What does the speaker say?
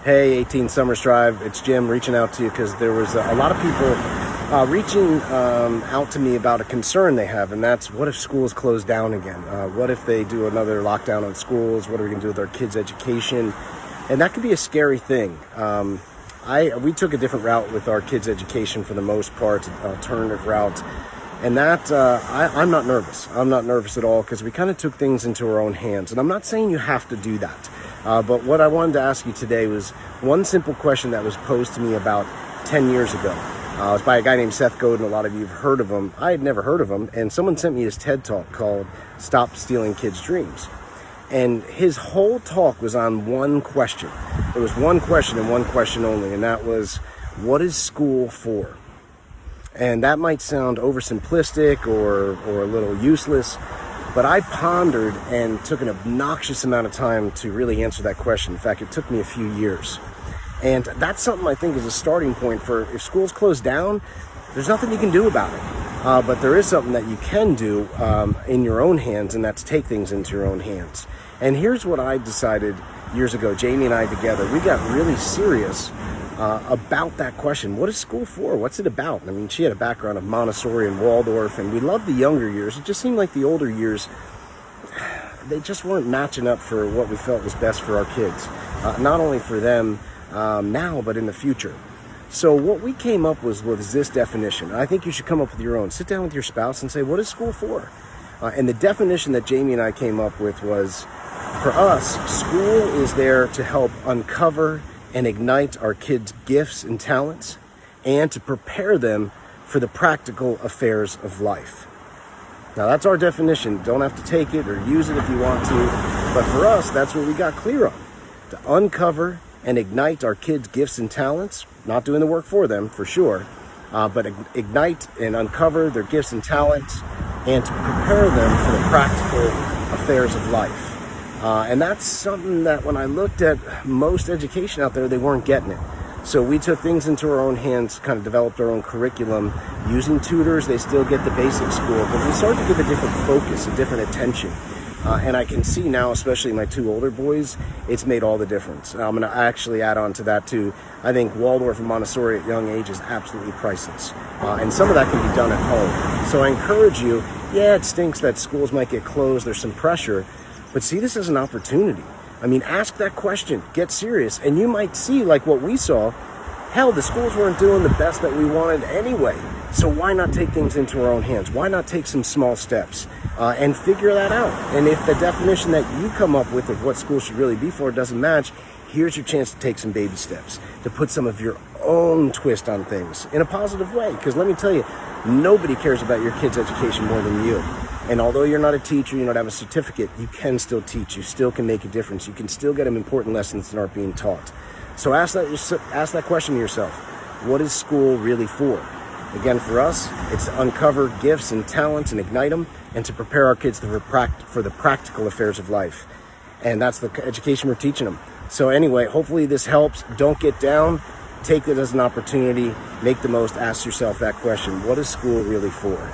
Hey, 18 Summers Drive, it's Jim reaching out to you because there was a lot of people reaching out to me about a concern they have, and that's what if schools close down again? What if they do another lockdown on schools? What are we going to do with our kids' education? And that could be a scary thing. We took a different route with our kids' education for the most part, an alternative route. And that, I'm not nervous. I'm not nervous at all because we kind of took things into our own hands. And I'm not saying you have to do that. But what I wanted to ask you today was one simple question that was posed to me about 10 years ago. It was by a guy named Seth Godin. A lot of you have heard of him. I had never heard of him. And someone sent me his TED Talk called Stop Stealing Kids' Dreams. And his whole talk was on one question. There was one question and one question only. And that was, what is school for? And that might sound oversimplistic or a little useless, but I pondered and took an obnoxious amount of time to really answer that question. In fact, it took me a few years. And that's something I think is a starting point for if schools close down, there's nothing you can do about it. But there is something that you can do in your own hands, and that's take things into your own hands. And here's what I decided years ago, Jamie and I together, we got really serious about that question. What is school for? What's it about? I mean, she had a background of Montessori and Waldorf, and we loved the younger years. It just seemed like the older years, they just weren't matching up for what we felt was best for our kids. Not only for them now, but in the future. So what we came up with was this definition. I think you should come up with your own. Sit down with your spouse and say, what is school for? And the definition that Jamie and I came up with was, for us, school is there to help uncover and ignite our kids' gifts and talents, and to prepare them for the practical affairs of life. Now that's our definition. Don't have to take it or use it if you want to, but for us, that's what we got clear on. To uncover and ignite our kids' gifts and talents, not doing the work for them, for sure, but ignite and uncover their gifts and talents, and to prepare them for the practical affairs of life. And that's something that when I looked at most education out there, they weren't getting it. So we took things into our own hands, kind of developed our own curriculum. Using tutors, they still get the basic school, but we started to give a different focus, a different attention. And I can see now, especially my two older boys, it's made all the difference. I'm going to actually add on to that too. I think Waldorf and Montessori at young age is absolutely priceless. And some of that can be done at home. So I encourage you, yeah, it stinks that schools might get closed, there's some pressure, but see this as an opportunity. I mean, ask that question, get serious, and you might see, like what we saw, hell, the schools weren't doing the best that we wanted anyway. So why not take things into our own hands? Why not take some small steps and figure that out? And if the definition that you come up with of what school should really be for doesn't match, here's your chance to take some baby steps, to put some of your own twist on things in a positive way. Because let me tell you, nobody cares about your kid's education more than you. And although you're not a teacher, you don't have a certificate, you can still teach. You still can make a difference. You can still get them important lessons that aren't being taught. So ask that question to yourself. What is school really for? Again, for us, it's to uncover gifts and talents and ignite them, and to prepare our kids for the practical affairs of life. And that's the education we're teaching them. So anyway, hopefully this helps. Don't get down. Take it as an opportunity. Make the most. Ask yourself that question. What is school really for?